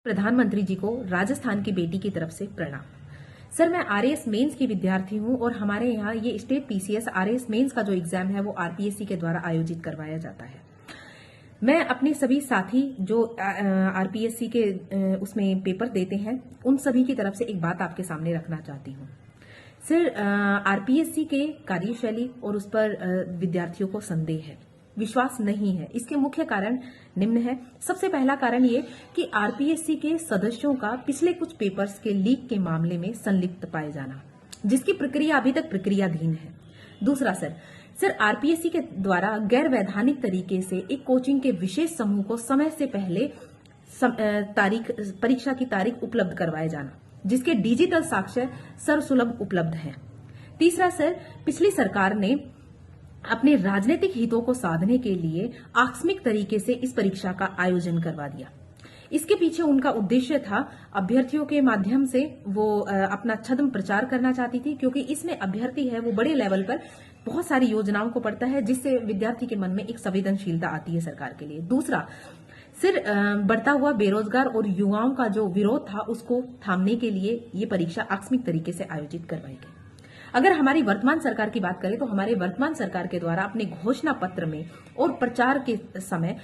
प्रधानमंत्री जी को राजस्थान की बेटी की तरफ से प्रणाम। सर, मैं आरएएस मेंस की विद्यार्थी हूं और हमारे यहाँ ये स्टेट पीसीएस आरएएस मेंस का जो एग्जाम है वो आरपीएससी के द्वारा आयोजित करवाया जाता है। मैं अपने सभी साथी जो आरपीएससी के उसमें पेपर देते हैं उन सभी की तरफ से एक बात आपके सामने रखना चाहती हूँ। सर, आरपीएससी के कार्यशैली और उस पर विद्यार्थियों को संदेह है, विश्वास नहीं है। इसके मुख्य कारण निम्न है। सबसे पहला कारण ये कि आरपीएससी के सदस्यों का पिछले कुछ पेपर्स के लीक के मामले में संलिप्त पाए जाना, जिसकी प्रक्रिया अभी तक प्रक्रियाधीन है। दूसरा सर आरपीएससी के द्वारा गैर वैधानिक तरीके से एक कोचिंग के विशेष समूह को समय से पहले परीक्षा की तारीख उपलब्ध करवाए जाना, जिसके डिजिटल साक्ष्य सर्वसुलभ उपलब्ध हैं। तीसरा सर, पिछली सरकार ने अपने राजनीतिक हितों को साधने के लिए आकस्मिक तरीके से इस परीक्षा का आयोजन करवा दिया। इसके पीछे उनका उद्देश्य था, अभ्यर्थियों के माध्यम से वो अपना छद्म प्रचार करना चाहती थी, क्योंकि इसमें अभ्यर्थी है वो बड़े लेवल पर बहुत सारी योजनाओं को पढ़ता है, जिससे विद्यार्थी के मन में एक संवेदनशीलता आती है सरकार के लिए। दूसरा सिर, बढ़ता हुआ बेरोजगार और युवाओं का जो विरोध था उसको थामने के लिए ये परीक्षा आकस्मिक तरीके से आयोजित करवाई गई। अगर हमारी वर्तमान सरकार की बात करें तो हमारे वर्तमान सरकार के द्वारा अपने घोषणा पत्र में और प्रचार के समय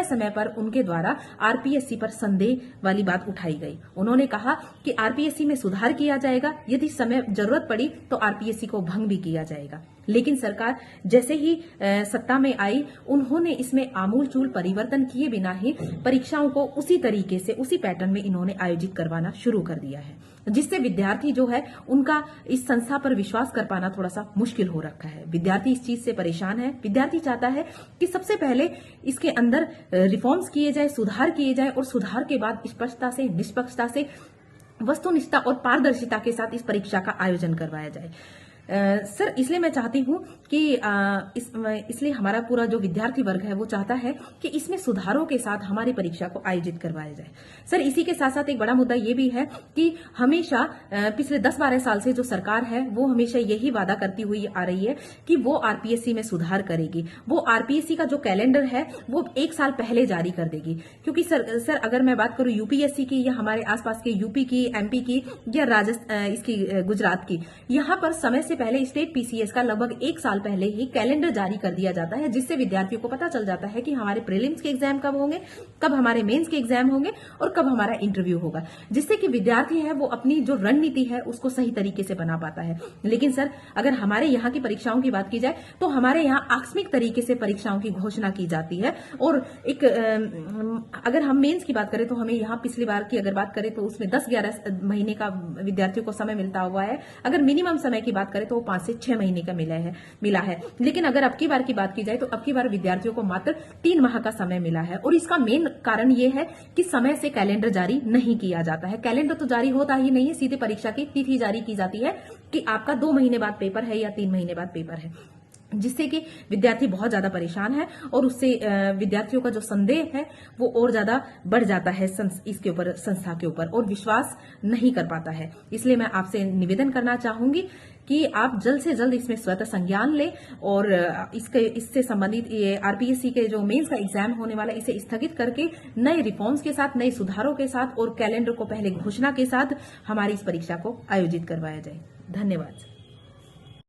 समय पर उनके द्वारा आरपीएससी पर संदेह वाली बात उठाई गई। उन्होंने कहा कि आरपीएससी में सुधार किया जाएगा, यदि समय जरूरत पड़ी तो आरपीएससी को भंग भी किया जाएगा। लेकिन सरकार जैसे ही सत्ता में आई, उन्होंने इसमें आमूलचूल परिवर्तन किए बिना ही परीक्षाओं को उसी तरीके से उसी पैटर्न में इन्होंने आयोजित करवाना शुरू कर दिया है, जिससे विद्यार्थी जो है उनका इस संस्था पर विश्वास कर पाना थोड़ा सा मुश्किल हो रखा है। विद्यार्थी इस चीज से परेशान है। विद्यार्थी चाहता है कि सबसे पहले इसके अंदर रिफॉर्म्स किए जाए, सुधार किए जाए, और सुधार के बाद स्पष्टता से, निष्पक्षता से, वस्तुनिष्ठता और पारदर्शिता के साथ इस परीक्षा का आयोजन करवाया जाए। सर, इसलिए मैं चाहती हूं कि इसलिए हमारा पूरा जो विद्यार्थी वर्ग है वो चाहता है कि इसमें सुधारों के साथ हमारी परीक्षा को आयोजित करवाया जाए। सर, इसी के साथ साथ एक बड़ा मुद्दा ये भी है कि हमेशा पिछले 10-12 साल से जो सरकार है वो हमेशा यही वादा करती हुई आ रही है कि वो आरपीएससी में सुधार करेगी। वो आरपीएससी का जो कैलेंडर है वो 1 साल पहले जारी कर देगी, क्योंकि सर अगर मैं बात करूं यूपीएससी की या हमारे आसपास के यूपी की, एमपी की या इसकी गुजरात की, यहाँ पर समय से पहले स्टेट पीसीएस का लगभग 1 साल पहले ही कैलेंडर जारी कर दिया जाता है, जिससे विद्यार्थियों को पता चल जाता है कि हमारे प्रीलिम्स के एग्जाम कब होंगे, कब हमारे मेंस के एग्जाम होंगे और कब हमारा इंटरव्यू होगा, जिससे कि विद्यार्थी है वो अपनी जो रणनीति है उसको सही तरीके से बना पाता है। लेकिन सर, अगर हमारे यहाँ की परीक्षाओं की बात की जाए तो हमारे यहाँ आकस्मिक तरीके से परीक्षाओं की घोषणा की जाती है, और एक अगर हम मेंस की बात करें तो हमें यहाँ पिछली बार की अगर बात करें तो उसमें 10-11 महीने का विद्यार्थियों को समय मिलता हुआ है। अगर मिनिमम समय की बात करें तो वो 5 से 6 महीने का मिला है। लेकिन अगर अब की बार की बात की जाए तो अब की बार विद्यार्थियों को मात्र 3 माह का समय मिला है, और इसका मेन कारण ये है कि समय से कैलेंडर जारी नहीं किया जाता है। कैलेंडर तो जारी होता ही नहीं है, सीधे परीक्षा की तिथि जारी की जाती है कि आपका 2 महीने बाद पेपर है या 3 महीने बाद पेपर है, जिससे कि विद्यार्थी बहुत ज्यादा परेशान है, और उससे विद्यार्थियों का जो संदेह है वो और ज्यादा बढ़ जाता है इसके ऊपर, संस्था के ऊपर, और विश्वास नहीं कर पाता है। इसलिए मैं आपसे निवेदन करना चाहूंगी कि आप जल्द से जल्द इसमें स्वतः संज्ञान लें, और इससे संबंधित ये आरपीएससी के जो मेंस का एग्जाम होने वाला है इसे स्थगित करके नए रिफॉर्म्स के साथ, नए सुधारों के साथ और कैलेंडर को पहले घोषणा के साथ हमारी इस परीक्षा को आयोजित करवाया जाए। धन्यवाद।